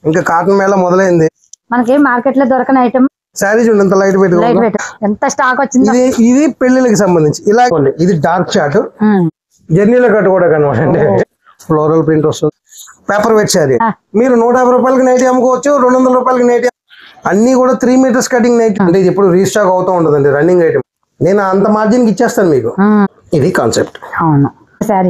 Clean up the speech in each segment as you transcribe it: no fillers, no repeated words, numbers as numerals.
ఇంకా కాటన్ మేళ మొదలైంది. మనకి మార్కెట్ లో దొరకని ఐటమ్ శారీ చూడండి ఎంత లైట్ వెయిట్ ఎంత స్టాక్ వచ్చింది. ఇది పెళ్లిళ్ళకి సంబంధించి ఇలా ఇది డార్క్ చార్ట్ జర్నీలో కట్టుకోవడం అనమాట అండి. ఫ్లోరల్ ప్రింట్ వస్తుంది. పేపర్ వెయిట్ శారీ మీరు 150 రూపాయలకి నైట్ అమ్ముకోవచ్చు, 200 రూపాయలకి నైట్. అన్ని కూడా 3 మీటర్స్ కటింగ్ నైట్ అంటే ఇది ఎప్పుడు రీస్టాక్ అవుతూ ఉంటుందండి. రన్నింగ్ ఐటమ్ నేను అంత మార్జిన్ కి ఇచ్చేస్తాను మీకు. ఇది కాన్సెప్ట్. అవును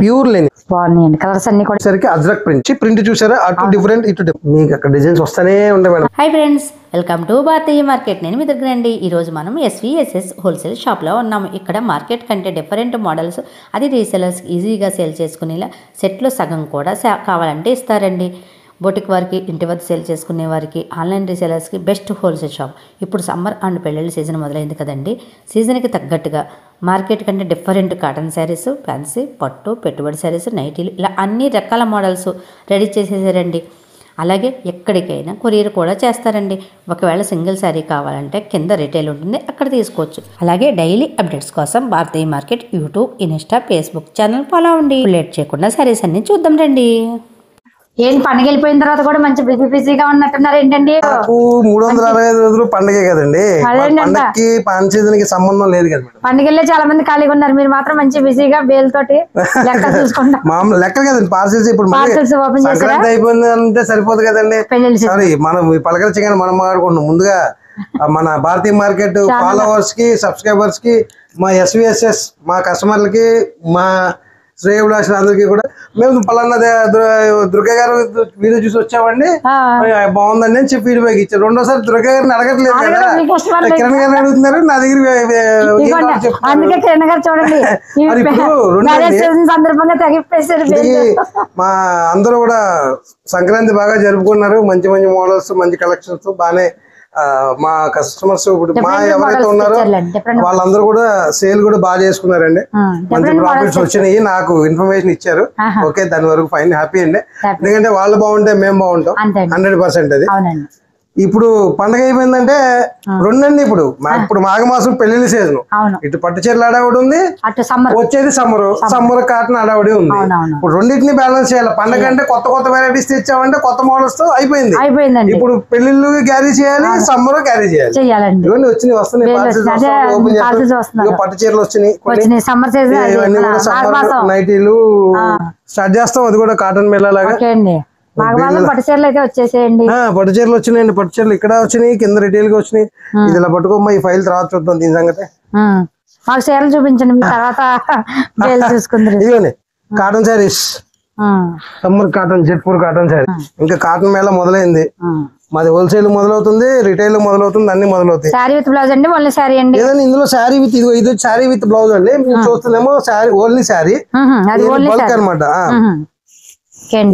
ప్యూర్ లేని బాగున్నాయండి కలర్స్ అన్ని కూడా. సరికి అజ్రక్ ప్రింట్ చూసారా, అటు డిఫరెంట్ ఇటు మీకు అక్కడ డిజైన్స్ వస్తానే ఉంటాయి madam. Hi friends, welcome to Bharatiya market. నేను మీ దగ్గరండి. ఈరోజు మనం SVSS హోల్సేల్ షాప్లో ఉన్నాము. ఇక్కడ మార్కెట్ కంటే డిఫరెంట్ మోడల్స్, అది రీసెలర్స్ ఈజీగా సేల్ చేసుకునేలా సెట్లో సగం కూడా కావాలంటే ఇస్తారండి. బొటిక్ వారికి, ఇంటి వద్ద సేల్ చేసుకునే వారికి, ఆన్లైన్ రీసెలర్స్కి బెస్ట్ హోల్సేల్ షాప్. ఇప్పుడు సమ్మర్ అండ్ పెళ్ళిళ్ళ సీజన్ మొదలైంది కదండి. సీజన్కి తగ్గట్టుగా మార్కెట్ కంటే డిఫరెంట్ కాటన్ శారీస్, ఫ్యాన్సీ, పట్టు, పెట్టుబడి శారీస్, నైటీలు ఇలా అన్ని రకాల మోడల్స్ రెడీ చేసేసారండి. అలాగే ఎక్కడికైనా కొరియర్ కూడా చేస్తారండి. ఒకవేళ సింగిల్ శారీ కావాలంటే కింద రిటైల్ ఉంటుంది, అక్కడ తీసుకోవచ్చు. అలాగే డైలీ అప్డేట్స్ కోసం Bharatiya market YouTube, Insta, Facebook channel follow అవ్వండి. లేట్ చేయకుండా శారీస్ అన్ని చూద్దాం రండి. ఏం పండుగ వెళ్ళిపోయిన తర్వాత కూడా మంచి బిజీగా ఉన్నట్టున్నారు ఏంటండి? 365 రోజులు పండుగే కదండి. పండుగకి పాన్ సీజన్ కి సంబంధం లేదు కదా. పండుగలే చాలా మంది ఖాళీగా ఉన్నారు, మీరు మాత్రం మంచి బిజీగా బేల్తోటి లెక్క చూసుకుంటా. మామూలు లెక్క కదండి పార్సిల్స్. ఇప్పుడు ఓపెన్ సంక్రాంతి అయిపోయింది అంటే సరిపోదు కదండి. సారీ మనం పలకరించగానే మనం మాట్లాడుకుంటున్నాం. ముందుగా మన భారతీయ మార్కెట్ ఫాలోవర్స్ కి, సబ్స్క్రైబర్స్ కి, మా SVSS మా కస్టమర్లకి, మా శ్రేయభిలాషులు అందరికీ కూడా మేము పలానా దుర్గా గారు వీడియో చూసి వచ్చామండి, బాగుందండి అని చెప్పి ఫీడ్బ్యాక్ ఇచ్చారు. రెండోసారి దుర్గా గారిని అడగట్లేదు కదా, కిరణ్ గారిని అడుగుతున్నారు. నా దగ్గర మా అందరూ కూడా సంక్రాంతి బాగా జరుపుకున్నారు. మంచి మంచి మోడల్స్, మంచి కలెక్షన్స్ బాగానే మా కస్టమర్స్ ఇప్పుడు మా ఎవరైతే ఉన్నారో వాళ్ళందరూ కూడా సేల్ కూడా బాగా చేసుకున్నారండి. మంచి ప్రాఫిట్స్ వచ్చినాయి. నాకు ఇన్ఫర్మేషన్ ఇచ్చారు. ఓకే, దాని వరకు ఫైన్, హ్యాపీ అండి. ఎందుకంటే వాళ్ళు బాగుంటే మేము బాగుంటాం 100%. అది ఇప్పుడు పండగ అయిపోయిందంటే రెండండి. ఇప్పుడు మాఘమాసం పెళ్లిళ్ళ సీజన్. ఇటు పట్టు చీరలు అడావిడి ఉంది, వచ్చేది సమ్మర్ కాటన్ అడావిడి ఉంది. ఇప్పుడు రెండింటిని బ్యాలెన్స్ చేయాలి. పండగ అంటే కొత్త కొత్త వెరైటీస్ తెచ్చామంటే కొత్త మోడల్స్ తో అయిపోయింది. ఇప్పుడు పెళ్లిళ్ళు క్యారీ చేయాలి, సమ్మర్ క్యారీ చేయాలి. ఇవన్నీ వచ్చినాయి, వస్తున్నాయి. పట్టు చీరలు వచ్చినాయి, ఇవన్నీ కూడా సమ్మర్ నైటీలు స్టార్ట్ చేస్తాం. అది కూడా కాటన్ మేళ లాగా పట్టు చీరలు అయితే వచ్చేసేయండి. పట్టు చీరలు వచ్చినాయండి. పట్టు చీరలు ఇక్కడ వచ్చినాయి, కింద రిటైల్ గా వచ్చినాయి. ఇది ఇలా పట్టుకోమ్మా, ఈ ఫైల్ తర్వాత చూద్దాం దీని సంగతి. మాకు చీరలు చూపించండి, తర్వాత ఇదిగోండి cotton saris. Summer cotton, Jaipur cotton sari. ఇంకా కాటన్ మేళ మొదలైంది. మాది హోల్సేల్ మొదలవుతుంది, రిటైల్ మొదలవుతుంది, అన్ని మొదలవుతాయి. శారీ విత్ బ్లౌజ్ అండి, ఓన్లీ శారీ అండి. ఏదైనా ఇందులో శారీ విత్, ఇది శారీ విత్ బ్లౌజ్ అండి. మీరు చూస్తున్నామో శారీ ఓన్లీ శారీ బల్క్ అనమాట.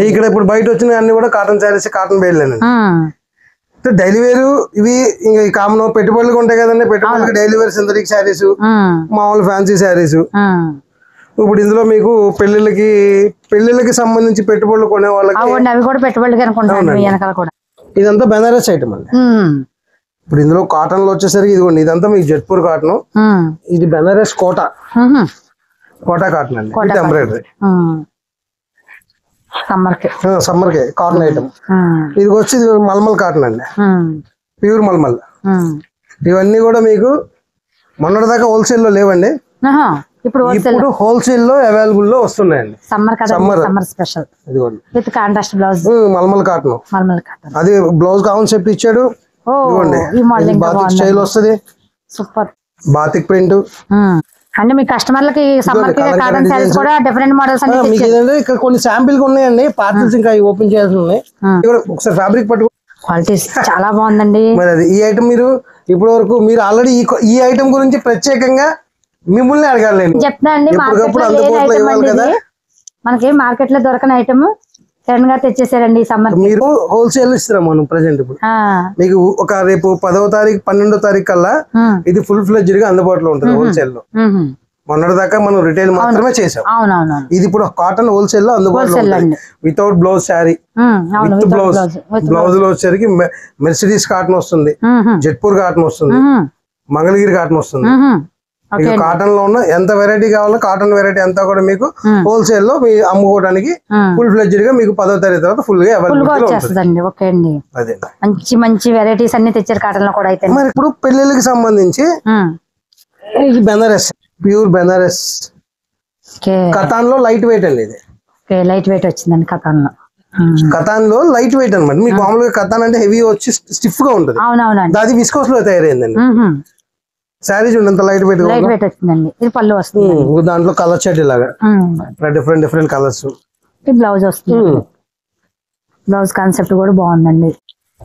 ఇక్కడ ఇప్పుడు బయట వచ్చిన అన్ని కూడా కాటన్ శారీస్, కాటన్ బేళ్ళేనండి. డైలీ వేరు ఇవి. ఇంకా కామన్ పెట్టుబడులు ఉంటాయి కదండి, పెట్టుబడులకి డైలీ వేర్ సింథటిక్ శారీస్, మామూలు ఫ్యాన్సీ శారీస్. ఇప్పుడు ఇందులో మీకు పెళ్లిళ్ళకి సంబంధించి పెట్టుబడులు కొనే వాళ్ళకి ఇదంతా బెనారస్ ఐటమ్ అండి. ఇప్పుడు ఇందులో కాటన్ లో వచ్చేసరికి ఇదిగోండి, ఇదంతా మీకు జైపూర్ కాటన్, ఇది బెనారస్ కోటా కాటన్ అండి. ఇది ఎంబ్రాయిడరీ సమ్మర్ కి కాటన్ ఐటమ్. ఇది వచ్చి మల్మల్ కాటన్ అండి, ప్యూర్ మల్మల్. ఇవన్నీ కూడా మీకు మొన్నటి దాకా హోల్సేల్ లో లేవండి, ఇప్పుడు హోల్సేల్ లో అవైలబుల్ లో వస్తున్నాయండి. Summer special with contrast blouse, mulmul cotton. అది బ్లౌజ్ కాన్సెప్ట్ ఇచ్చాడు. బాతిక్ స్టైల్ వస్తుంది, సూపర్ బాతిక్ ప్రింట్. అంటే మీ కస్టమర్లకి సమ్మర్ కి కాటన్ శారీస్ కూడా డిఫరెంట్ మోడల్స్ అన్ని ఇక్కడ కొన్ని శాంపిల్ ఉన్నాయండి. పార్సల్స్ ఇంకా ఓపెన్ చేయాల్సి ఉన్నాయి. ఒకసారి ఫ్యాబ్రిక్ పట్టుకో, క్వాలిటీస్ చాలా బాగుందండి. మరి అది ఈ ఐటమ్ మీరు ఇప్పటి వరకు మీరు ఆల్రెడీ ఈ ఐటమ్ గురించి ప్రత్యేకంగా మిమ్మల్ని అడగాలి. చెప్తా అండి, మనకి మార్కెట్ లో దొరకని ఐటమ్ కిరణ్ గారు తెచ్చేసారండి. సమ్మర్ మీరు హోల్సేల్ ఇస్తారా మనం ప్రెసెంట్? ఇప్పుడు మీకు ఒక రేపు 10వ తారీఖు 12వ తారీఖు కల్లా ఇది ఫుల్ ఫ్లెడ్జ్డ్ గా అందుబాటులో ఉంటుంది హోల్సేల్ లో. మొన్నటి దాకా మనం రిటైల్ మాత్రమే చేసాం. ఇది ఇప్పుడు కాటన్ హోల్సేల్ లో అందుబాటులో ఉంటుంది. Without blouse sari, with blouse లో వచ్చేసరికి మెర్సిడీస్ కాటన్ వస్తుంది, జైపూర్ కాటన్ వస్తుంది, మంగళగిరి కాటన్ వస్తుంది, మీకు కాటన్ లో ఉన్న ఎంత వెరైటీ కావాలో కాటన్ వెరైటీ అంతా కూడా మీకు హోల్సేల్ లో మీ అమ్ముకోవడానికి ఫుల్ ఫ్లెడ్జ్డ్ గా మీకు 10వ తరగతి తర్వాత ఫుల్ గా అవైలబుల్ వచ్చేస్తుందండి. ఓకే అండి, అదే మంచి మంచి వెరైటీస్ అన్ని తెచ్చారు కాటన్ లో కూడా అయితే. మరి ఇప్పుడు పెళ్లిళ్ళకి సంబంధించి ఈ బెనారస్, ప్యూర్ బెనారస్ కతాన్ లో లైట్ వెయిట్ అండి. ఇది లైట్ వెయిట్ వచ్చిందండి కతాన్ లో. కతాన్ లో లైట్ వెయిట్ అనమాట. మీకు మామూలుగా కతాన్ అంటే హెవీ వచ్చి స్టిఫ్ గా ఉంటుంది, అవునవునండి. అది విస్కోస్ లో తయారైందండి. శారీ చూడండి ఎంత లైట్ వెయిట్ వచ్చిందండి. ఇది పళ్ళు వస్తుంది, దాంట్లో కలర్ షర్ట్ ఇలాగా డిఫరెంట్ కలర్స్. బ్లౌజ్ వస్తుంది, బ్లౌజ్ కాన్సెప్ట్ కూడా బాగుందండి.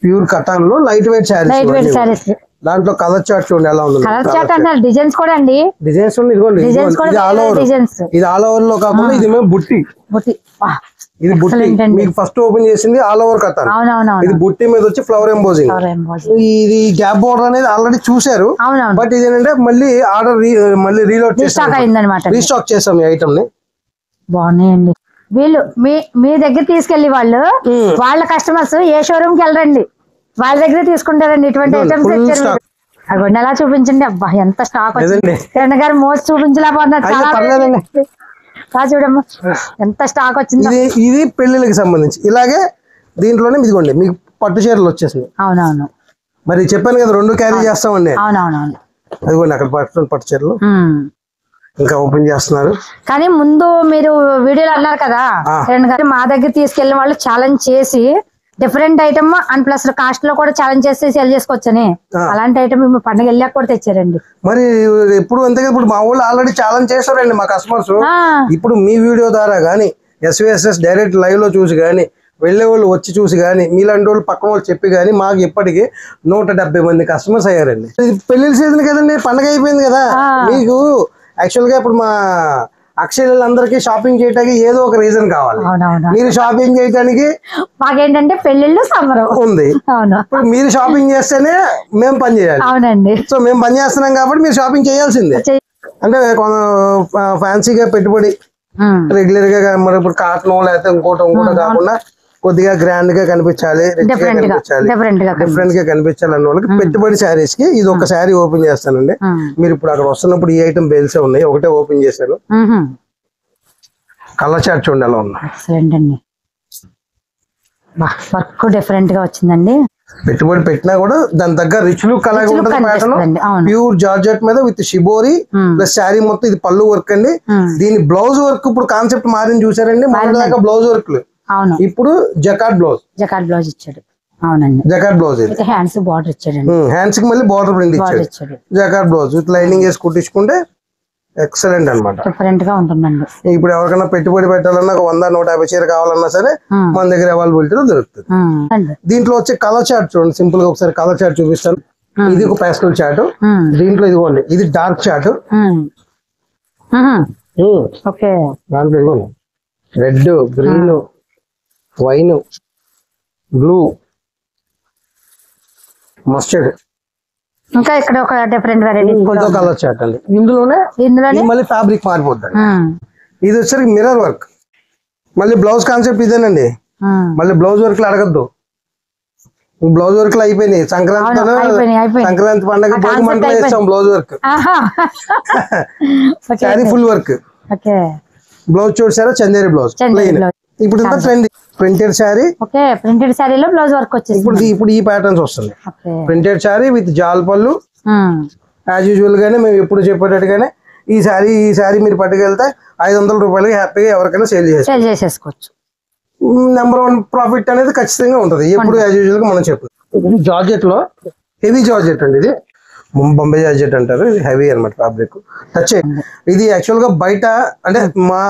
ప్యూర్ కటాన్ లో లైట్ వెయిట్ శారీస్, దాంట్లో కలర్ చార్ట్ చూడండి ఎలా ఉంది. కలర్ చార్ట్ అంటే డిజైన్స్ కూడా అండి, డిజైన్స్ ఇది ఆల్ ఓవర్, ఇది ఆల్ ఓవర్ లో కాకుండా ఇది బుట్టి. ఇది బుట్టి మీకు ఫస్ట్ ఓపెన్ చేసింది ఆల్ ఓవర్ కటాన్. ఇది బుట్టి మీద వచ్చి ఫ్లవర్ ఎంబోజింగ్. ఇది గ్యాప్ బోర్డర్ అనేది ఆల్రెడీ చూసారు, బట్ ఇది ఏంటంటే మళ్ళీ ఆర్డర్ మళ్ళీ రీలోడ్ రీస్టాక్ చేసాం ఈ ఐటమ్ ని. బాగున్నాయండి. వీళ్ళు మీ దగ్గర తీసుకెళ్లి వాళ్ళ కస్టమర్స్ ఏ షోరూమ్ కి వెళ్ళరండి, వాళ్ళ దగ్గర తీసుకుంటారండి. ఇటువంటి ఐటమ్స్ తెచ్చారు. అగోండి ఎలా చూపించండి. అబ్బా ఎంత స్టాక్ వచ్చింది. కిరణ్ గారు మోస్ట్ చూపించలేకపోతున్నారు. చాలా చూడమ్మా ఎంత స్టాక్ వచ్చింది. ఇది పెళ్లిళ్ళకి సంబంధించి. ఇలాగే దీంట్లోనే ఇదిగోండి మీకు పట్టు చీరలు వచ్చేసింది. అవునవును, మరి చెప్పాను కదా 2 క్యారీ చేస్తామండి. అవునవునవును, అదిగోండి అక్కడ పట్టు చీరలు ఇంకా ఓపెన్ చేస్తున్నారు. కానీ ముందు మీరు వీడియోలో అన్నారు కదా కిరణ్ గారు, మా దగ్గర తీసుకెళ్లిన వాళ్ళు ఛాలెంజ్ చేసి different item and plus cost లో కూడా ఛాలెంజ్ చేసి సేల్ చేసుకోవచ్చని, అలాంటి ఐటమ్ పండుగ వెళ్ళాక కూడా తెచ్చారండి. మరి ఎప్పుడు అంతే, ఇప్పుడు మా ఊళ్ళో ఆల్రెడీ ఛాలెంజ్ చేస్తారండి మా కస్టమర్స్. ఇప్పుడు మీ వీడియో ద్వారా గానీ SVSS డైరెక్ట్ లైవ్ లో చూసి గానీ వెళ్లే వాళ్ళు వచ్చి చూసి గానీ మీలాంటి వాళ్ళు పక్కన వాళ్ళు చెప్పి గానీ మాకు ఇప్పటికి 170 మంది కస్టమర్స్ అయ్యారండి. పెళ్లి సీజన్ కదండి, పండుగ అయిపోయింది కదా. మీకు యాక్చువల్ గా ఇప్పుడు మా అక్షయలందరికీ షాపింగ్ చేయడానికి ఏదో ఒక రీజన్ కావాలి. మీరు షాపింగ్ చేయడానికి మాకేంటంటే పెళ్లిళ్ళు సంబరం ఉంది. ఇప్పుడు మీరు షాపింగ్ చేస్తేనే మేము పని చేయాలి. అవునండి. సో మేము పని చేస్తున్నాం కాబట్టి మీరు షాపింగ్ చేయాల్సిందే. అంటే ఫ్యాన్సీగా పెట్టుబడి రెగ్యులర్ గా మరి ఇప్పుడు కాటన్ లేకపోతే ఇంకోటి కాకుండా కొద్దిగా గ్రాండ్ గా కనిపించాలి, డిఫరెంట్ గా కనిపించాలి అన్న వాళ్ళకి పెట్టుబడి శారీస్ కి ఇది ఒక శారీ ఓపెన్ చేస్తానండి. మీరు ఇప్పుడు అక్కడ వస్తున్నప్పుడు ఈ ఐటమ్ బేల్సే ఉన్నాయి, ఒకటే ఓపెన్ చేశాను. కలర్ చార్ట్ చూడండి ఎలా ఉంది. వర్క్ డిఫరెంట్ గా వచ్చిందండి. పెట్టుబడి పెట్టినా కూడా దాని దగ్గర రిచ్ లుక్ అలాగే ఉంటుంది. ప్యాటర్న్ ప్యూర్ జార్జెట్ మీద విత్ షిబోరి ప్లస్ శారీ మొత్తం ఇది పళ్ళు వర్క్ అండి. దీని బ్లౌజ్ వర్క్ ఇప్పుడు కాన్సెప్ట్ మారింది చూసారండి. మొదటిదాకా బ్లౌజ్ వర్క్ ఇప్పుడు జకార్డ్ బ్లౌజ్ ఇచ్చాడు. అవునండి, జకార్డ్ బ్లౌజ్ హ్యాండ్స్ బార్డర్ ఇచ్చాడు. హ్యాండ్స్ కి మళ్ళీ బార్డర్ ప్రింట్ ఇచ్చాడు. జకార్డ్ బ్లౌజ్ విత్ లైనింగ్ వేసి కుట్టించుకుంటే ఎక్సలెంట్ అనమాట. డిఫరెంట్ గా ఉంటుందండి. ఇప్పుడు ఎవరికైనా పెట్టుబడి పెట్టాలన్నా 100-150 చీర కావాలన్నా సరే మన దగ్గర అవైలబిలిటీలో దొరుకుతుంది. దీంట్లో వచ్చే కలర్ చార్ట్ చూడండి. సింపుల్ గా ఒకసారి కలర్ చార్ట్ చూపిస్తాను. ఇది ఒక ప్యాస్టల్ చార్ట్. దీంట్లో ఇదిగోండి ఇది డార్క్ చార్ట్. దాంట్లో red, green, wine, blue, mustard, ఇంకా ఇక్కడ ఒక డిఫరెంట్ వెరైటీ కలర్ చార్ట్ అండి. ఇందులోనే మళ్ళీ ఫ్యాబ్రిక్ మారిపోతుంది. ఇది వచ్చరికి మిర్రర్ వర్క్. మళ్ళీ బ్లౌజ్ కాన్సెప్ట్ ఇదేనండి. మళ్ళీ బ్లౌజ్ వర్క్ అడగద్దు, బ్లౌజ్ వర్క్ లో అయిపోయినాయి. సంక్రాంతి పండుగ భోగి మంటలో వేస్తాం blouse work. Sari full work. Blouse చూసారా, చందేరి బ్లౌజ్ ప్లెయిన్. ఇప్పుడు ఇంత ట్రెండ్ ప్రింటెడ్ శారీ. ప్రింటెడ్ శారీలో బ్లౌజ్ వర్క్ వచ్చేసి ఇప్పుడు ఈ ప్యాటర్న్స్ వస్తుంది. ప్రింటెడ్ శారీ విత్ జాల్ పళ్ళు. యాజ్ యూజువల్ గానే మేము ఎప్పుడు చెప్పేటట్టుగానే ఈ శారీ మీరు పట్టుకెళ్తే 500 రూపాయలకి హ్యాపీగా ఎవరికైనా సేల్ చేసేసుకోవచ్చు. నెంబర్ 1 ప్రాఫిట్ అనేది ఖచ్చితంగా ఉంటుంది ఎప్పుడు యాజ్ యూజువల్ గా మనం చెప్పు. జార్జెట్ లో హెవీ జార్జెట్ అండి. ఇది బొంబే జార్జెట్ అంటారు. ఇది హెవీ అనమాట ఫ్యాబ్రిక్. టచ్ ఇది యాక్చువల్ గా బయట అంటే మా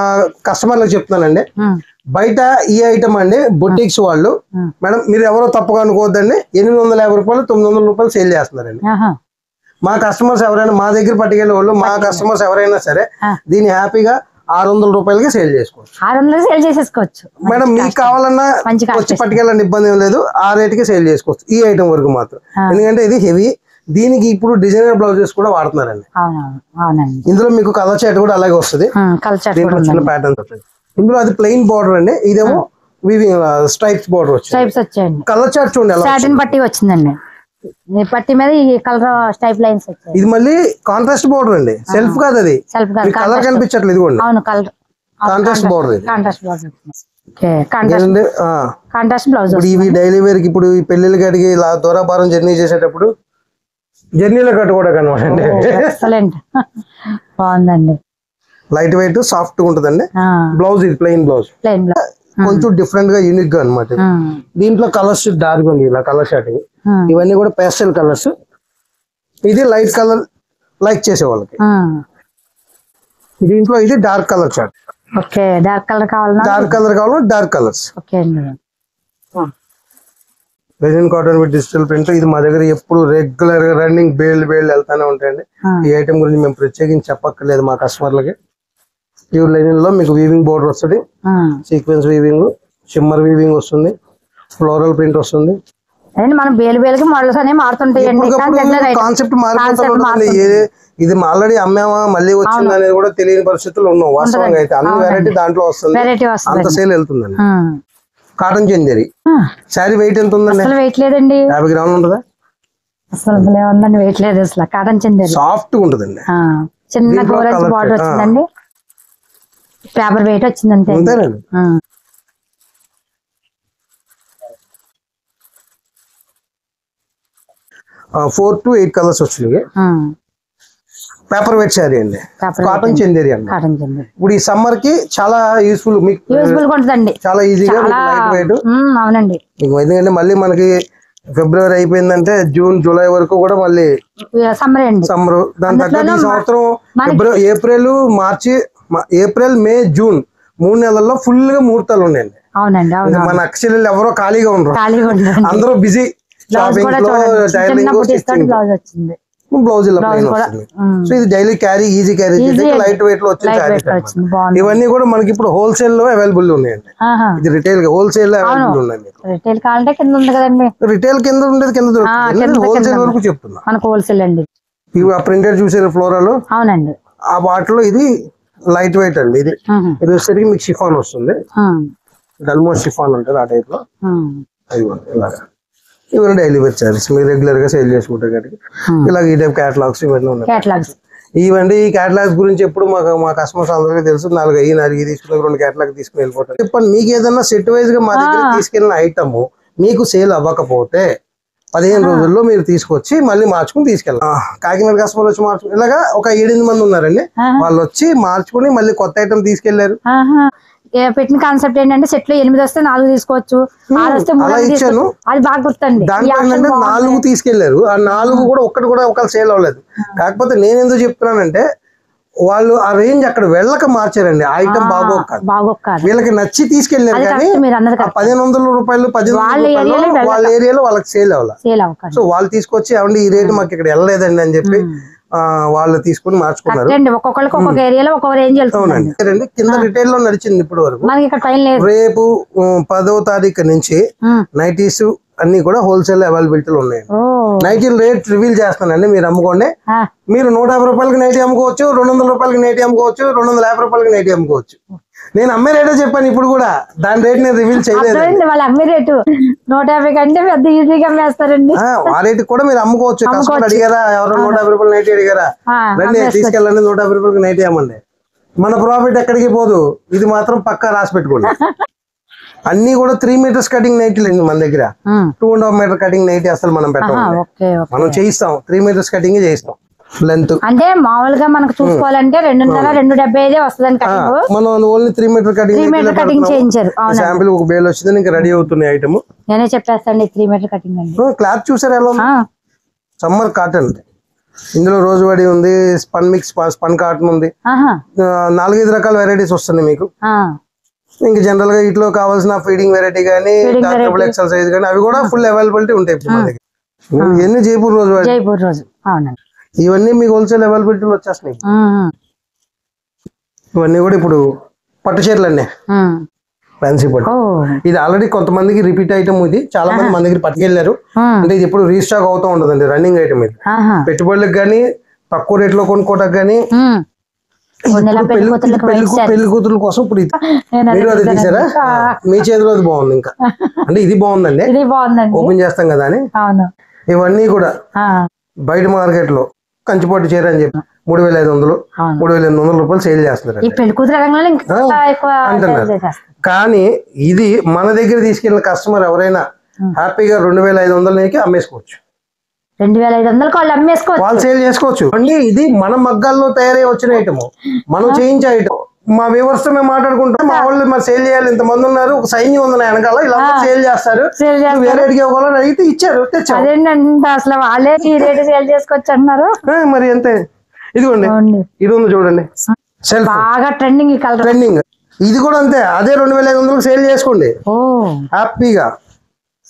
కస్టమర్లకు చెప్తున్నానండి, బయట ఈ ఐటమ్ అండి బొటిక్స్ వాళ్ళు మేడం మీరు ఎవరో తప్పుగా అనుకోవద్దండి 850 రూపాయలు 900 రూపాయలు సేల్ చేస్తున్నారండి. మా కస్టమర్స్ ఎవరైనా మా దగ్గర పట్టుకెళ్ళే వాళ్ళు మా కస్టమర్స్ ఎవరైనా సరే దీన్ని హ్యాపీగా 600 రూపాయలకి సేల్ చేసుకోవచ్చు. మేడం మీకు కావాలన్నా వచ్చి పట్టుకెళ్ళండి, ఇబ్బంది ఏం లేదు. ఆ రేటుకి సేల్ చేసుకోవచ్చు ఈ ఐటమ్ వరకు మాత్రం. ఎందుకంటే ఇది హెవీ. దీనికి ఇప్పుడు డిజైనర్ బ్లౌజెస్ కూడా వాడుతున్నారండి. ఇందులో మీకు కలర్ చార్ట్ కూడా అలాగే వస్తుంది. చిన్న ప్యాటర్న్ వస్తుంది. ఇందులో అది ప్లెయిన్ బార్డర్ అండి. ఇదేమో స్ట్రైప్స్ బార్డర్ వచ్చింది. కలర్ చార్ట్ చూడండి సాటిన్ పట్టి వచ్చిందండి. ఈ పట్టి మీద ఈ కలర్ స్టైప్ లైన్స్ వచ్చాయి. ఇది మళ్ళీ కాంట్రాస్ట్ బోర్డర్ అండి, సెల్ఫ్ కాదు అది. సెల్ఫ్ కలర్ కనిపించట్లేదు, ఇదిగోండి అవును కలర్ కాంట్రాస్ట్ బోర్డర్ ఇది. Contrast border. Okay contrast blouse. ఇప్పుడు ఇవి డైలీ వేర్ కి, ఇప్పుడు ఈ పెళ్లిళ్ళ గడికి ఇలా దూరాభారం జర్నీ చేసేటప్పుడు జర్నీలో కట్టుకోవడం అనమాట అండి. ఎక్సలెంట్ బాగుందండి. లైట్ వెయిట్ సాఫ్ట్ ఉంటదండి. బ్లౌజ్ ఇది ప్లెయిన్ బ్లౌజ్, ప్లెయిన్ బ్లౌజ్ కొంచెం డిఫరెంట్ గా యూనిక్ గా అనమాట. దీంట్లో కలర్స్ డార్క్ ఉంది, ఇలా కలర్ షార్టింగ్. ఇవన్నీ కూడా పేస్టల్ కలర్స్. ఇది లైట్ కలర్ లైక్ చేసే వాళ్ళకి. దీంట్లో ఇది dark colour short. Okay dark colour కావాలన్నా డార్క్ కలర్ కావాలన్నా డార్క్ కలర్స్. ఓకే అండి. Resin cotton with digital print. ఇది మా దగ్గర ఎప్పుడు రెగ్యులర్ గా రన్నింగ్ బేల్ వెళ్తానే ఉంటాయండి. ఈ ఐటమ్ గురించి మేము ప్రత్యేకించి చెప్పక్కర్లేదు మా కస్టమర్లకి. ప్యూర్ లైనింగ్ లో మీకు వీవింగ్ బోర్డర్ వస్తుంది, సీక్వెన్స్ వీవింగ్, షిమ్మర్ వీవింగ్ వస్తుంది, ఫ్లోరల్ ప్రింట్ వస్తుంది. మనం బేలుకి మోడల్స్ అనేవి మారుతుంటాయండి. కాన్సెప్ట్ మారిపోతుంది. ఇది ఆల్రెడీ అమ్మామా మళ్ళీ వచ్చింది అనేది కూడా తెలియని పరిస్థితులు ఉన్నాం. వాస్తవంగా అయితే అన్ని వెరైటీ దాంట్లో వస్తుంది, అంత సేల్ వెళ్తుందండి. కాటన్ చందేరి శారీ వెయిట్ ఎంత ఉందండి? వెయిట్ లేదండి, 50 గ్రాములు ఉంటుందా? అసలు వెయిట్ లేదు అసలు. కాటన్ చందేరి సాఫ్ట్ ఉంటుందండి. చిన్న గోరెన్స్ బార్డర్ వచ్చిందండి, పేపర్ వెయిట్ వచ్చింది అంతే. అంతేనండి. 4 to 8 కలర్స్ వచ్చినాయి. పేపర్ వెయిట్ శారీ అండి, కాటన్ చందేరి అండి. ఇప్పుడు ఈ సమ్మర్ కి చాలా యూస్ఫుల్, మీకు చాలా ఈజీగా లైట్ వెయిట్. అవునండి. ఎందుకంటే మళ్ళీ మనకి ఫిబ్రవరి అయిపోయిందంటే జూన్ జూలై వరకు కూడా మళ్ళీ సమ్మర్. దాని తగ్గట్టు ఈ సంవత్సరం ఏప్రిల్ మార్చి, ఏప్రిల్ మే జూన్ 3 నెలల్లో ఫుల్ గా ముహూర్తాలు ఉన్నాయండి. అవునండి. మన అక్షరాలు ఎవరో ఖాళీగా ఉండరు, అందరూ బిజీ షాపింగ్ లో, టైలరింగ్, బ్లౌజ్ ఇలా ప్లెయిన్ వస్తుంది. సో ఇది డైలీ క్యారీ, ఈజీ క్యారీ చేసే లైట్ వెయిట్ లో వచ్చిన శారీస్. ఇవన్నీ కూడా మనకి ఇప్పుడు హోల్సేల్ లో అవైలబుల్ ఉన్నాయండి. ఇది రిటైల్ గా, హోల్సేల్ లో అవైలబుల్ ఉన్నాయి. రిటైల్ కింద ఉండేది కింద దొరుకుతుంది, హోల్సేల్ వరకు చెప్తున్నా. హోల్సేల్ అండి. ఇవి ఆ ప్రింటెడ్ చూసారు ఫ్లోరాలు, అవునండి. ఆ వాటిలో ఇది లైట్ వెయిట్ అండి. ఇది వచ్చేసరికి మీకు షిఫాన్ వస్తుంది, ఆల్మోస్ట్ షిఫాన్ ఉంటుంది ఆ టైప్ లో. అది ఇలాగా ఇవన్నీ డైలీ వేర్ శారీస్ మీరు రెగ్యులర్ గా సేల్ చేసుకుంటారు కాబట్టి. ఇలాగ ఈ టైప్ క్యాటలాగ్స్ ఇవన్నీ ఉన్నాయి. ఇవన్నీ ఈ క్యాటలాగ్స్ గురించి ఎప్పుడు మా కస్టమర్స్ అందరికీ తెలుసు. 4 తీసుకుని 2 క్యాటలాగ్ తీసుకుని వెళ్ళిపోతారు. చెప్పండి, మీకు ఏదైనా సెట్ వైజ్ గా మా దగ్గర తీసుకెళ్ళిన ఐటమ్ మీకు సేల్ అవ్వకపోతే 15 రోజుల్లో మీరు తీసుకొచ్చి మళ్ళీ మార్చుకుని తీసుకెళ్ళాలి. కాకినాడ కస్టమర్ వచ్చి మార్చుకుని ఇలాగా ఒక 7-8 మంది ఉన్నారండి. వాళ్ళు వచ్చి మార్చుకుని మళ్ళీ కొత్త ఐటమ్ తీసుకెళ్లారు. పెట్టిన కాన్సెప్ట్ ఏంటంటే సెట్ లో 8 వస్తే 4 తీసుకోవచ్చు, 6 వస్తే 3 తీసుకోవచ్చు. అది బాగా గుర్తండి. దాంట్లో 4 తీసుకెళ్లారు, ఆ 4 కూడా ఒక్కటి కూడా ఒక సేల్ అవ్వలేదు. కాకపోతే నేను ఎందుకు చెప్తున్నానంటే వాళ్ళు ఆ రేంజ్ అక్కడ వెళ్ళక మార్చారండి. ఆ ఐటమ్ బాగోక వీళ్ళకి నచ్చి తీసుకెళ్లారు, కానీ 1500 రూపాయలు 1500 వాళ్ళ ఏరియాలో వాళ్ళకి సేల్ అవ్వాలి. సో వాళ్ళు తీసుకొచ్చి అవండి ఈ రేటు మాకు ఇక్కడ వెళ్ళలేదండి అని చెప్పి వాళ్ళు తీసుకుని మార్చుకున్నారు. ఒక్కొక్కరికి ఒక్కొక్క ఏరియాలో ఒక్కొక్క రేంజ్. అవునండి. కింద రిటైల్ లో నడిచింది ఇప్పటి వరకు. రేపు 10వ తారీఖు నుంచి నైటీస్ అన్ని కూడా హోల్సేల్ అవైలబిలిటీలో ఉన్నాయి. నైటీల రేట్ రివీల్ చేస్తానండి, మీరు అమ్ముకోండి. మీరు 150 రూపాయలకి నైటీ అమ్ముకోవచ్చు, 200 రూపాయలకి నైటీ అమ్ముకోవచ్చు, 250 రూపాయలకి నైటీ అమ్ముకోవచ్చు. నేను అమ్మే రేటే చెప్పాను ఇప్పుడు కూడా, దాని రేట్ నేను రివీల్ చేయలేదు. వాళ్ళు అమ్మే రేటు 150 కంటే పెద్ద ఈజీగా అమ్మేస్తారండి. ఆ రేటు కూడా మీరు అమ్ముకోవచ్చు. కస్టమర్ అడిగారా, ఎవరో 150 రూపాయలు నైటీ అడిగారా, రండి తీసుకెళ్ళండి 150 రూపాయలకి నైటీ అమ్మండి. మన ప్రాఫిట్ ఎక్కడికి పోదు, ఇది మాత్రం పక్కా రాసి పెట్టుకోండి. అన్ని కూడా 3 మీటర్స్ కటింగ్ నైటీలు అండి మన దగ్గర. 2.5 మీటర్ కటింగ్ నైటీ అసలు మనం పెట్టాలి, మనం చేయిస్తాం. 3 మీటర్స్ కటింగ్ చేయిస్తాం. లెంత్ అంటే మామూలుగా మనకు చూసుకోవాలంటే 2.5-2.75 వస్తుంది. మనం ఓన్లీ 3 మీటర్ కటింగ్ చేయించారు. శాంపిల్ ఒక బేల్ వచ్చింది, ఇంకా రెడీ అవుతున్నాయి ఐటమ్. నేనే చెప్పేస్తాను 3 మీటర్ కటింగ్ అండి. క్లాత్ చూసారు ఎలా ఉంది? సమ్మర్ కాటన్, ఇందులో రోజువారీ ఉంది, స్పన్ మిక్స్, స్పన్ కాటన్ ఉంది. 4-5 రకాల వెరైటీస్ వస్తుంది మీకు. ఇంకా జనరల్ గా ఇట్లో కావాల్సిన ఫీడింగ్ వెరైటీ కానీ, డబుల్ ఎక్సెల్ సైజ్ కానీ అవి కూడా ఫుల్ అవైలబిలిటీ ఉంటాయి మన దగ్గర. ఇవన్నీ జైపూర్ రోజు. ఇవన్నీ మీకు హోల్సేల్ అవైలబిలిటీలో వచ్చేస్తున్నాయి. ఇవన్నీ కూడా ఇప్పుడు పట్టు చీరలు అండి, ఫ్యాన్సీ పట్టు. ఇది ఆల్రెడీ కొంతమందికి రిపీట్ ఐటమ్. ఇది చాలా మంది మన దగ్గర పట్టుకెళ్లారు. అంటే ఇది ఎప్పుడు రీస్టాక్ అవుతూ ఉంటదండి, రన్నింగ్ ఐటమ్. ఇది పెట్టుబడులకు కానీ, తక్కువ రేట్ లో కొనుక్కోవడానికి కానీ, పెళ్లి కూతుర్ల కోసం ఇప్పుడు మీరు అది తీసారా? మీ చేతిలో అది బాగుంది. ఇంకా అంటే ఇది బాగుందండి, ఓపెన్ చేస్తాం కదా అని. ఇవన్నీ కూడా బయట మార్కెట్ లో కంచిపట్టు చీర అని చెప్పి 3,500 3,800 రూపాయలు సేల్ చేస్తున్నారు అంటున్నారు. కానీ ఇది మన దగ్గర తీసుకెళ్ళిన కస్టమర్ ఎవరైనా హ్యాపీగా 2,500 అమ్మేసుకోవచ్చు. 2,500 వాళ్ళు సేల్ చేసుకోవచ్చు అండి. ఇది మన మగ్గాల్లో తయారై వచ్చిన ఐటమ్, మనం చేయించే ఐటమ్. మా వ్యూవర్స్ తో మేము మాట్లాడుకుంటాం, మా వాళ్ళు మరి సేల్ చేయాలి, ఇంతమంది ఉన్నారు, ఒక సైన్యం ఉంది నా వెనకాల, ఇలా సేల్ చేస్తారు, వేరే ఇవ్వాలని అడిగితే ఇచ్చారు, తెచ్చారు. అసలు వాళ్ళే ఈ రేటు సేల్ చేసుకోవచ్చు అంటున్నారు. మరి అంతే. ఇదిగోండి, ఇది ఉంది చూడండి, సెల్ఫ్ బాగా ట్రెండింగ్, ఈ కలర్ ట్రెండింగ్. ఇది కూడా అంతే, అదే 2,500 సేల్ చేసుకోండి హ్యాపీగా.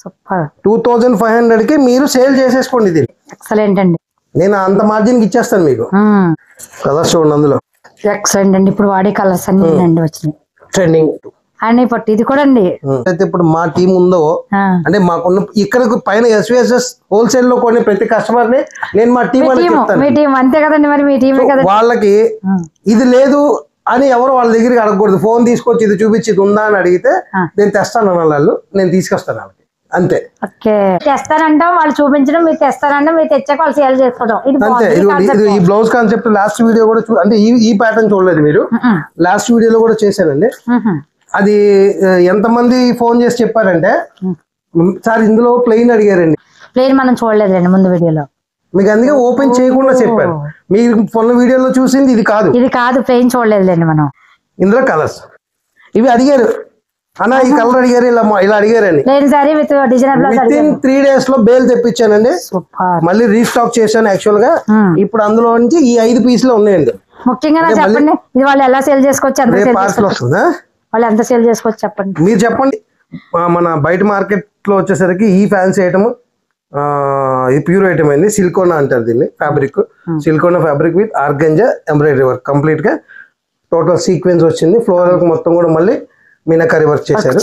సూపర్. 2,500 మీరు సేల్ చేసేసుకోండి. ఇది ఎక్సలెంట్ అండి. నేను అంత మార్జిన్ కి ఇచ్చేస్తాను మీకు. కలర్స్ చూడండి అందులో. ఎక్సలెంట్ అండి. ఇప్పుడు వాడే కలర్స్ అన్ని అండి వచ్చినాయి ట్రెండింగ్ అని పట్టు. ఇది కూడా అండి అయితే ఇప్పుడు మా టీం ఉందో అంటే మాకున్న ఇక్కడ పైన SVSS హోల్సేల్ లో కొన్ని ప్రతి కస్టమర్ ని నేను మా టీం మీ టీం అంతే కదండి, మరి మీ టీం వాళ్ళకి ఇది లేదు అని ఎవరు వాళ్ళ దగ్గరికి అడగకూడదు. ఫోన్ తీసుకొచ్చి ఇది చూపించి ఇది ఉందా అని అడిగితే నేను తెస్తాను వాళ్ళు, నేను తీసుకొస్తాను వాళ్ళకి, అంతే. ఓకే, తెస్తానంటాం, వాళ్ళు చూపించడం, మీరు తెస్తానంటాం, మీరు తెచ్చాక వాళ్ళు సేల్ చేసుకోవడం. అంతే. ఇది ఈ బ్లౌజ్ కాన్సెప్ట్ లాస్ట్ వీడియో కూడా అంటే ఈ ప్యాటర్న్ చూడలేదు మీరు, లాస్ట్ వీడియోలో కూడా చేశానండి. అది ఎంతమంది ఫోన్ చేసి చెప్పారంటే సార్ ఇందులో ప్లెయిన్ అడిగారండి. ప్లెయిన్ మనం చూడలేదండి ముందు వీడియోలో, మీకు అందుకే ఓపెన్ చేయకుండా చెప్పాను. మీరు కొన్న వీడియోలో చూసింది ఇది కాదు, ప్లెయిన్ చూడలేదులేండి మనం. ఇందులో కలర్స్ ఇవి అడిగారు అన్న, ఈ కలర్ అడిగారు, ఇలా అడిగారని. 3 days లో బేల్ తెప్పించానండి, మళ్ళీ రీస్టాక్ చేశాను యాక్చువల్ గా. ఇప్పుడు అందులో నుంచి ఈ 5 పీసులు ఉన్నాయండి. ముఖ్యంగా చెప్పండి, ఇది వాళ్ళు ఎలా సేల్ చేసుకోవచ్చు, వస్తుందా వాళ్ళు ఎంత సేల్ చేసుకోవచ్చు చెప్పండి, మీరు చెప్పండి. మన బయట మార్కెట్ లో వచ్చేసరికి ఈ ఫ్యాన్సీ ఐటమ్, ఇది ప్యూర్ ఐటమ్ అయింది, సిల్కోనా అంటారు దీన్ని, ఫ్యాబ్రిక్ సిల్కోనా fabric with organza embroidery work complete గా టోటల్ సీక్వెన్స్ వచ్చింది. ఫ్లోరల్ మొత్తం కూడా మళ్ళీ మీనాకరీ వర్క్ చేశారు.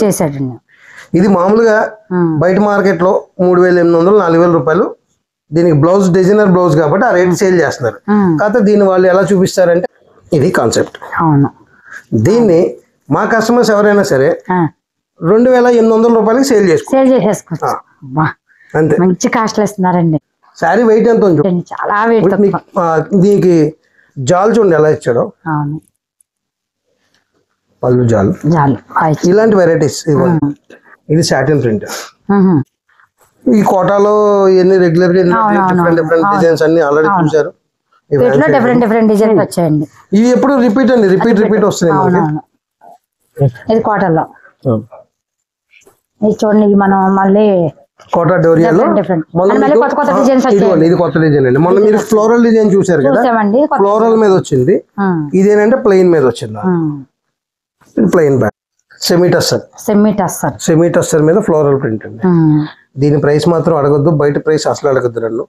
ఇది మామూలుగా బయట మార్కెట్ లో 3,800 4,000 రూపాయలు. దీనికి బ్లౌజ్ డిజైనర్ బ్లౌజ్ కాబట్టి ఆ రేట్ సేల్ చేస్తున్నారు. కాకపోతే దీన్ని వాళ్ళు ఎలా చూపిస్తారంటే ఇది కాన్సెప్ట్. దీన్ని మా కస్టమర్స్ ఎవరైనా సరే 2,800 రూపాయలకి సేల్ చేసుకోవచ్చు అంతే. మంచి కాస్ట్ ఇస్తున్నారండి. శారీ వెయిట్ ఎంత ఉంది, చాలా వెయిట్. దీనికి జాల్ చూడండి ఎలా ఇచ్చాడో, పళ్ళు జాలు, ఇలాంటి వెరైటీస్. ఇది సాటిన్ ప్రింట్. ఈ కోటాలో ఇవన్నీ రెగ్యులర్ గా డిఫరెంట్ డిజైన్స్ అన్ని ఆల్రెడీ చూసారు. డిఫరెంట్ డిజైన్స్ వచ్చాయండి. ఇవి ఎప్పుడు రిపీట్ అండి, రిపీట్ వస్తున్నాయి. ఇది కోటాలో ఇది చూడండి, మనం మళ్ళీ కోటా డోరియాలో ఇది కొత్త డిజైన్ అండి. మొన్న మీరు ఫ్లోరల్ డిజైన్ చూసారు కదా, ఫ్లోరల్ మీద వచ్చింది. ఇదేనంటే ప్లెయిన్ మీద వచ్చింది, ప్లెయిన్ బ్యాక్ సెమీ టస్సర్ మీద ఫ్లోరల్ ప్రింట్ అండి. దీని ప్రైస్ మాత్రం అడగద్దు, బయట ప్రైస్ అసలు అడగద్దు నన్ను.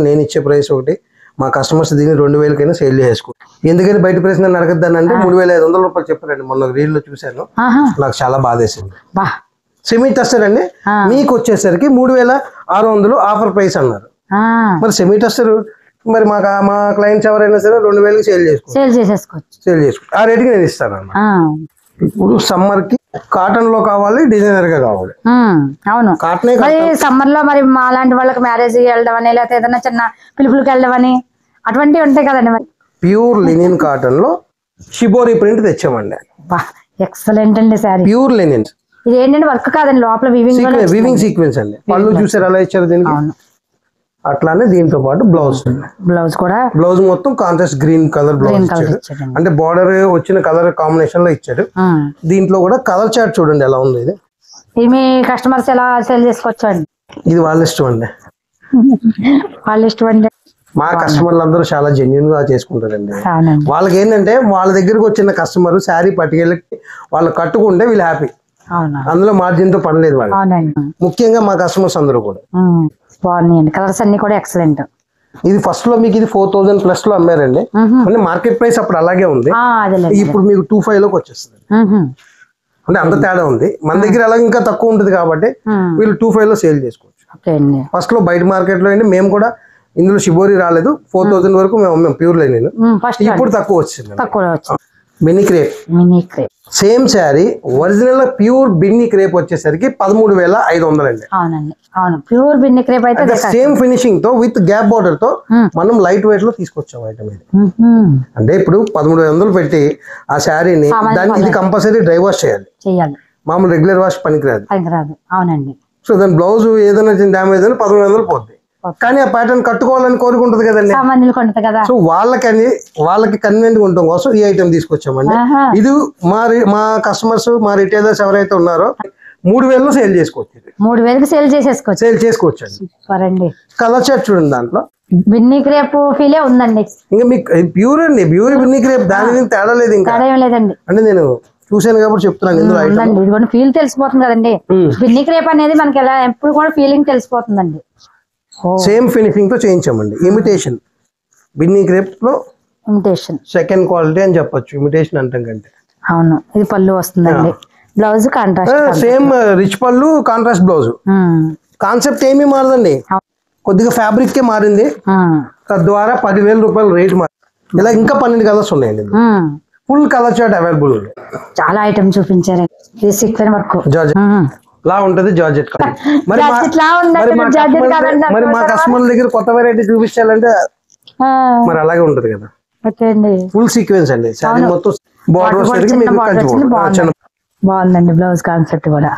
నేను ఇచ్చే ప్రైస్ ఒకటి, మా కస్టమర్స్ దీన్ని 2,000కైనా సేల్ చేసుకో. ఎందుకని బయట ప్రైస్ నన్ను అడగద్దాన్ని అంటే 3,500 రూపాయలు చెప్పారండి. మొన్న రీల్ లో చూశాను, నాకు చాలా బాధేసింది. సెమీ టస్టర్ అండి, మీకు వచ్చేసరికి 3,600 ఆఫర్ ప్రైస్ అన్నారు. మరి సెమీ టస్టర్ మరి మా క్లయింట్స్ ఎవరైనా సరే 2,000కి సేల్ చేసుకోవచ్చు. ఆ రేటుకి నేను ఇస్తాను అన్నమాట. ఇప్పుడు సమ్మర్ కి కాటన్ లో కావాలి, డిజైనర్ గా కావాలి. అవును, సమ్మర్ లో మరి మా లాంటి వాళ్ళకి మ్యారేజ్ వెళ్ళడం అని, లేకపోతే ఏదైనా చిన్న పిలుపులకి వెళ్ళడం అని అటువంటివి ఉంటాయి కదండి. మరి ప్యూర్ లినిన్ కాటన్ లో షిబోరి ప్రింట్ తెచ్చామండి. ఎక్సలెంట్ అండి సారీ. Pure linen. ఇది ఏంటంటే వర్క్ కాదండి, లోపల వీవింగ్ సీక్వెన్స్ అండి. పళ్ళు చూసారు ఎలా ఇచ్చారు దీనికి. అట్లానే దీంతో పాటు బ్లౌజ్ మొత్తం కాంట్రాస్ట్ గ్రీన్ కలర్ బ్లౌజ్ ఇచ్చాడు. అంటే బార్డర్ వచ్చిన కలర్ కాంబినేషన్ లో ఇచ్చాడు. దీంట్లో కూడా కలర్ చార్ట్ చూడండి ఎలా ఉంది. ఇది మీ కస్టమర్స్ ఎలా సేల్ చేసుకోవచ్చు అండి, ఇది వాళ్ళ ఇష్టం అండి. మా కస్టమర్లు అందరూ చాలా జెన్యున్ గా చేసుకుంటారండి. వాళ్ళకి ఏంటంటే వాళ్ళ దగ్గరకు వచ్చిన కస్టమర్ శారీ పట్టుకెళ్ళి వాళ్ళు కట్టుకుంటే వీళ్ళు హ్యాపీ. అందులో మార్జిన్ తో పని లేదు వాళ్ళు. ముఖ్యంగా మా కస్టమర్స్ అందరూ కూడా బాగున్నాయండి. కలర్స్ అన్ని కూడా ఎక్సలెంట్. ఇది ఫస్ట్ లో మీకు ఇది 4,000+ లో అమ్మారండి. అంటే మార్కెట్ ప్రైస్ అప్పుడు అలాగే ఉంది, ఇప్పుడు మీకు 2,500 లోకి వచ్చేస్తుంది. అంటే అంత తేడా ఉంది. మన దగ్గర అలా ఇంకా తక్కువ ఉంటుంది కాబట్టి వీళ్ళు 2,500 లో సేల్ చేసుకోవచ్చు. ఫస్ట్ లో బయట మార్కెట్ లో అండి మేము కూడా ఇందులో షిబోరి రాలేదు, 4,000 వరకు మేము అమ్మాం ప్యూర్ లైన్. ఇప్పుడు తక్కువ వచ్చింది. Mini crepe same sari original pure Binny crepe వచ్చేసరికి 13,500 అండి. అవును ప్యూర్ బిన్ని క్రేప్ అయితే సేమ్ ఫినిషింగ్ తో విత్ గ్యాప్ బార్డర్ తో మనం లైట్ వెయిట్ లో తీసుకొచ్చాం ఐటమ్ ఇది. అంటే ఇప్పుడు 1300 పెట్టి ఆ శారీని దాన్ని ఇది కంపల్సరీ డ్రై వాష్ చేయాలి, మామూలు రెగ్యులర్ వాష్ పనికిరాదు. అవునండి. సో దాని బ్లౌజ్ ఏదైనా డ్యామేజ్ అయినా 1300 పోద్ది. కానీ ఆ ప్యాటర్న్ కట్టుకోవాలని కోరుకుంటది కదండి. సో వాళ్ళకి కన్వీనియంట్ ఉండటం కోసం ఈ ఐటమ్ తీసుకొచ్చామండి. ఇది మా కస్టమర్స్ మా రిటైలర్స్ ఎవరైతే ఉన్నారో 3000 సేల్ చేసుకోవచ్చు. 3000 సేల్ చేసుకోవచ్చు అండి. కలర్ చార్ట్ చూడండి, దాంట్లో బిన్ని క్రేప్ ఫీలే ఉందండి. ఇంకా మీకు ప్యూర్ అండి, ప్యూర్ బిన్ని క్రేప్, దాని తేడా లేదు. ఇంకా లేదండి అంటే నేను చూసాను కాబట్టి చెప్తున్నాను. ఇందులో ఐటమ్ ఫీల్ తెలిసిపోతుంది కదండి. బిన్ని క్రేప్ అనేది మనకి ఎలా ఎప్పుడు కూడా ఫీలింగ్ తెలిసిపోతుందండి. సేమ్ ఫినిషింగ్ తో చేయించామండి. ఇమిటేషన్ బిన్నీ క్రేప్ లో ఇమిటేషన్ సెకండ్ క్వాలిటీ అని చెప్పొచ్చు, ఇమిటేషన్ అంటాం కంటే. అవును, ఇది పళ్ళు వస్తుందండి. బ్లౌజ్ కాంట్రాస్ట్, సేమ్ రిచ్ పళ్ళు కాంట్రాస్ట్ బ్లౌజ్. కాన్సెప్ట్ ఏమీ మారదండి, కొద్దిగా ఫ్యాబ్రిక్ కే మారింది. తద్వారా 10,000 రూపాయలు రేట్ మారింది. ఇలా ఇంకా 12 కలర్స్ ఉన్నాయండి. ఫుల్ కలర్ చార్ట్ అవైలబుల్ ఉంది. చాలా ఐటమ్ చూపించారు. ఇది సీక్వెన్స్ వర్క్ లా ఉంటది, జార్జెట్. మరి మా కస్టమర్ దగ్గర కొత్త వెరైటీ చూపించాలంటే మరి అలాగే ఉంటది కదా. ఫుల్ సీక్వెన్స్ అండి, శారీ మొత్తం బార్డర్ వచ్చేసరికి మీకు బాగుందండి. బ్లౌజ్ కాన్సెప్ట్ కూడా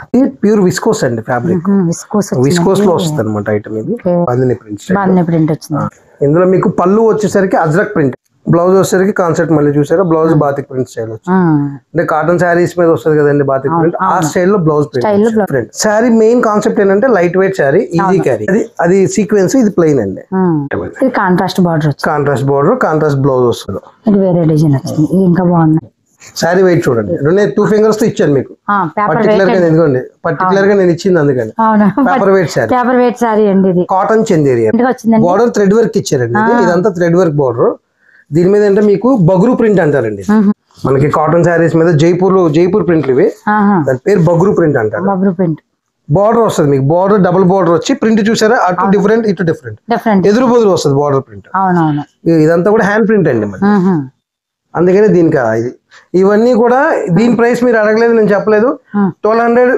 ప్యూర్ విస్కోస్ అండి, ఫ్యాబ్రిక్ విస్కోస్ లో వస్తుంది అనమాట ఐటమ్. ఇది బాందిని ప్రింట్ వచ్చింది. ఇందులో మీకు పళ్ళు వచ్చేసరికి అజ్రక్ ప్రింట్, బ్లౌజ్ వచ్చేసరికి కాన్సెప్ట్ మళ్ళీ చూసారా, బ్లౌజ్ బాతిక్ ప్రింట్ స్టైల్ వచ్చింది. అంటే కాటన్ శారీస్ మీద వస్తుంది కదండి బాతిక్ ప్రింట్, ఆ స్టైల్ లో blouse print. Sari main concept ఏంటంటే light weight sari, easy carry. అది సీక్వెన్స్, ఇది ప్లెయిన్ అండి. కాంట్రాస్ట్ బార్డర్, కాంట్రాస్ట్ బ్లౌజ్ వస్తుంది. వేరే డిజైన్ వచ్చింది, ఇది ఇంకా బాగుంది. శారీ వెయిట్ చూడండి, 2 ఫింగర్స్ తో ఇచ్చాను మీకు. పర్టికులర్ గా ఇదిగోండి, పర్టికులర్ గా నేను ఇచ్చింది అందుకని. పేపర్ వెయిట్ శారీ అండి. ఇది cotton Chanderi, border thread work ఇచ్చారండి. ఇదంతా థ్రెడ్ వర్క్ బార్డర్. దీని మీద అంటే మీకు బగ్రూ ప్రింట్ అంటారండి. మనకి కాటన్ శారీస్ మీద జైపూర్ ప్రింట్లు ఇవి, దాని పేరు బగ్రూ ప్రింట్ అంటారు. బార్డర్ వస్తుంది మీకు, బార్డర్ డబుల్ బార్డర్ వచ్చి ప్రింట్ చూసారా, అటు డిఫరెంట్ ఇటు డిఫరెంట్, ఎదురు బదురు వస్తుంది బార్డర్ ప్రింట్. ఇదంతా కూడా హ్యాండ్ ప్రింట్ అండి మరి. అందుకనే దీనికి ఇవన్నీ కూడా దీని ప్రైస్ మీరు అడగలేదు, నేను చెప్పలేదు. 1200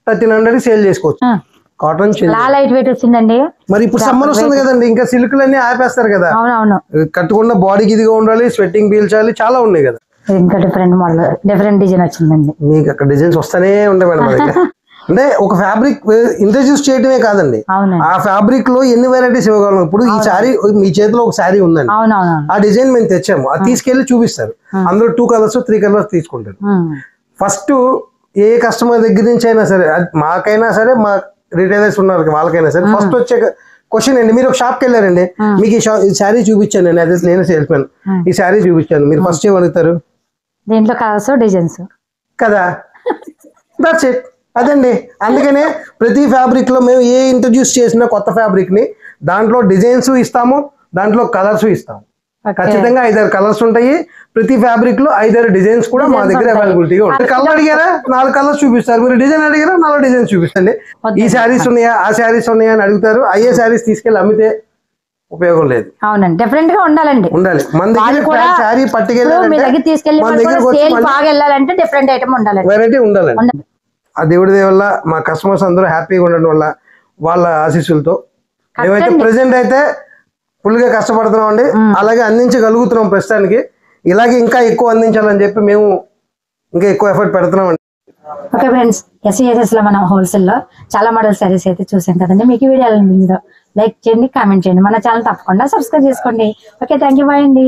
1300 సేల్ చేసుకోవచ్చు. కాటన్ లైట్ వెయిట్ వచ్చిందండి. మరి ఇప్పుడు సమ్మర్ వస్తుంది కదండి, ఇంకా సిల్క్లు అన్ని ఆపేస్తారు కదా. కట్టుకున్న బాడీకి ఇదిగా ఉండాలి, స్వెట్టింగ్ పీల్చాలి, చాలా ఉన్నాయి కదా. ఇంకా డిఫరెంట్ మోడల్, డిఫరెంట్ డిజైన్ వచ్చిందండి. మీకు అక్కడ డిజైన్స్ వస్తానే ఉంటాయి మేడం మన దగ్గర. అంటే ఒక ఫ్యాబ్రిక్ ఇంట్రడ్యూస్ చేయడమే కాదండి, ఆ ఫ్యాబ్రిక్ లో ఎన్ని వెరైటీస్ ఇవ్వగలం. ఇప్పుడు ఈ శారీ మీ చేతిలో ఒక శారీ ఉందండి, ఆ డిజైన్ మేము తెచ్చాము, అది తీసుకెళ్లి చూపిస్తారు. అందులో 2 కలర్స్ 3 కలర్స్ తీసుకుంటారు. ఫస్ట్ ఏ కస్టమర్ దగ్గర నుంచి అయినా సరే, మాకైనా సరే మా రిటైలర్స్ ఉన్నారు వాళ్ళకైనా సరే, ఫస్ట్ వచ్చే క్వశ్చన్ అండి, మీరు ఒక షాప్ కి వెళ్ళారండి, మీకు ఈ శారీ చూపించాను అండి, అదే నేను సేల్స్ మ్యాన్, ఈ శారీ చూపించాను, మీరు ఫస్ట్ ఏం అడుగుతారు? దీంట్లో కలర్స్ డిజైన్స్ కదా, దట్స్ ఇట్. అదండి, అందుకనే ప్రతి ఫ్యాబ్రిక్ లో మేము ఏ ఇంట్రడ్యూస్ చేసిన కొత్త ఫ్యాబ్రిక్ ని దాంట్లో డిజైన్స్ ఇస్తాము, దాంట్లో కలర్స్ ఇస్తాము. ఖచ్చితంగా 5-6 కలర్స్ ఉంటాయి. ప్రతి ఫ్యాబ్రిక్ లో 5-6 డిజైన్స్ కూడా మా దగ్గర అవైలబిలిటీగా ఉంటాయి. కలర్ అడిగారా 4 కలర్స్ చూపిస్తారు, మీరు డిజైన్ అడిగారా 4 డిజైన్స్ చూపిస్తండి. ఈ శారీస్ ఉన్నాయా, ఆ శారీస్ ఉన్నాయా అని అడుగుతారు. అయ్యే శారీస్ తీసుకెళ్ళి అమ్మితే ఉపయోగం లేదు. అవునండి, డిఫరెంట్ గా ఉండాలి. మన దగ్గర శారీ పట్టుకెళ్ళాలంటే వెరైటీ ఉండాలండి. ఆ దేవుడి దయ వల్ల మా కస్టమర్స్ అందరూ హ్యాపీగా ఉండడం వల్ల, వాళ్ళ ఆశీస్సులతో మేమైతే ప్రెసెంట్ అయితే ఫుల్ గా కష్టపడుతున్నాం అండి. అలాగే అందించగలుగుతున్నాం ప్రస్తుతానికి. ఇలాగే ఇంకా ఎక్కువ అందించాలని చెప్పి మేము ఇంకా ఎక్కువ ఎఫర్ట్ పెడుతున్నాం అండి. ఓకే ఫ్రెండ్స్, ఎస్ఈఎస్ఎస్ లో మనం హోల్సేల్ లో చాలా మోడల్ సారీస్ అయితే చూసాం కదండి. మీకు ఈ వీడియో లైక్ చేయండి, కామెంట్ చేయండి, మన ఛానల్ తప్పకుండా సబ్స్క్రైబ్ చేసుకోండి. ఓకే, థ్యాంక్ యూ, బాయ్ అండి.